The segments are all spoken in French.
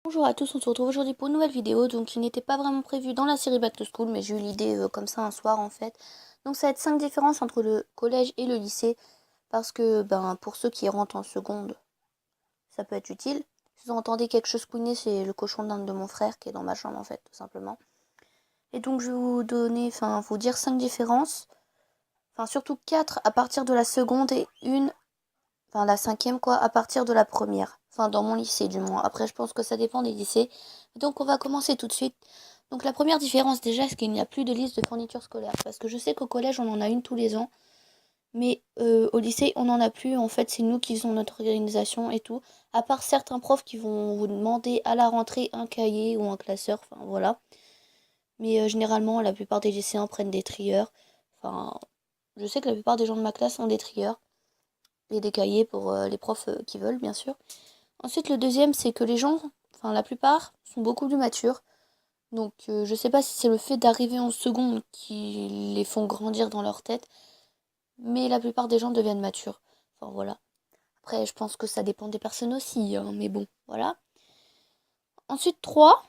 Bonjour à tous, on se retrouve aujourd'hui pour une nouvelle vidéo, donc qui n'était pas vraiment prévue dans la série Back to School, mais j'ai eu l'idée comme ça un soir en fait. Donc ça va être 5 différences entre le collège et le lycée, parce que pour ceux qui rentrent en seconde, ça peut être utile. Si vous entendez quelque chose couiner, c'est le cochon d'Inde de mon frère qui est dans ma chambre en fait, tout simplement. Et donc je vais vous donner, vous dire 5 différences, surtout 4 à partir de la seconde et la cinquième quoi, à partir de la première. Dans mon lycée du moins. Après, je pense que ça dépend des lycées. Donc, on va commencer tout de suite. Donc, la première différence déjà, c'est qu'il n'y a plus de liste de fournitures scolaires. Parce que je sais qu'au collège, on en a une tous les ans. Mais au lycée, on n'en a plus. En fait, c'est nous qui faisons notre organisation et tout. À part certains profs qui vont vous demander à la rentrée un cahier ou un classeur. Enfin, voilà. Mais généralement, la plupart des lycéens prennent des trieurs. Enfin, je sais que la plupart des gens de ma classe ont des trieurs et des cahiers pour les profs qui veulent, bien sûr. Ensuite, le deuxième, c'est que les gens, la plupart, sont beaucoup plus matures. Donc, je sais pas si c'est le fait d'arriver en seconde qui les font grandir dans leur tête, mais la plupart des gens deviennent matures. Enfin, voilà. Après, je pense que ça dépend des personnes aussi, hein, mais bon, voilà. Ensuite, 3.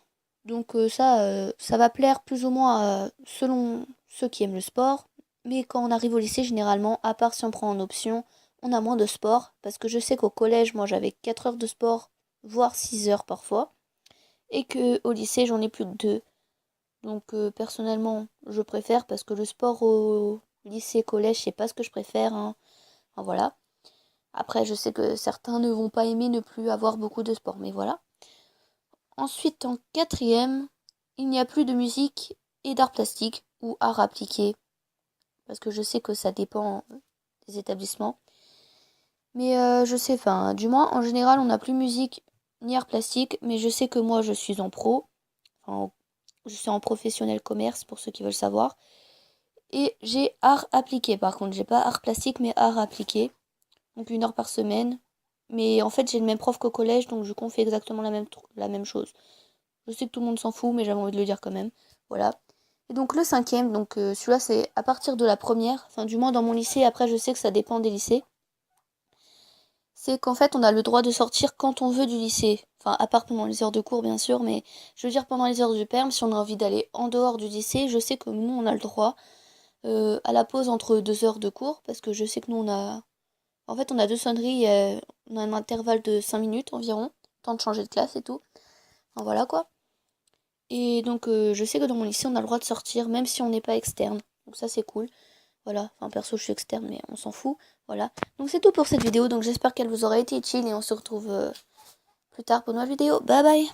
Donc, ça va plaire plus ou moins selon ceux qui aiment le sport. Mais quand on arrive au lycée, généralement, à part si on prend en option, on a moins de sport. Parce que je sais qu'au collège, moi, j'avais 4 heures de sport, voire 6 heures parfois. Et qu'au lycée, j'en ai plus que 2. Donc, personnellement, je préfère parce que le sport au lycée, collège, c'est pas ce que je préfère, hein. Enfin, voilà. Après, je sais que certains ne vont pas aimer ne plus avoir beaucoup de sport, mais voilà. Ensuite, en quatrième, il n'y a plus de musique et d'art plastique ou art appliqué. Parce que je sais que ça dépend des établissements. Mais je sais, du moins, en général, on n'a plus musique ni art plastique. Mais je sais que moi, je suis en pro. Enfin, je suis en professionnel commerce, pour ceux qui veulent savoir. Et j'ai art appliqué, par contre. J'ai pas art plastique, mais art appliqué. Donc 1 heure par semaine. Mais en fait, j'ai le même prof qu'au collège, donc du coup, on fait exactement la même chose. Je sais que tout le monde s'en fout, mais j'avais envie de le dire quand même. Voilà. Et donc le cinquième, donc celui-là c'est à partir de la première, du moins dans mon lycée, après je sais que ça dépend des lycées. C'est qu'en fait on a le droit de sortir quand on veut du lycée. Enfin, à part pendant les heures de cours bien sûr, mais je veux dire pendant les heures du perm, si on a envie d'aller en dehors du lycée, je sais que nous on a le droit à la pause entre 2 heures de cours, parce que je sais que nous on a... En fait on a 2 sonneries, on a un intervalle de 5 minutes environ, temps de changer de classe et tout. Enfin voilà quoi. Et donc, je sais que dans mon lycée, on a le droit de sortir, même si on n'est pas externe. Donc ça, c'est cool. Voilà. Enfin, perso, je suis externe, mais on s'en fout. Voilà. Donc, c'est tout pour cette vidéo. Donc, j'espère qu'elle vous aura été utile et on se retrouve plus tard pour une nouvelle vidéo. Bye bye!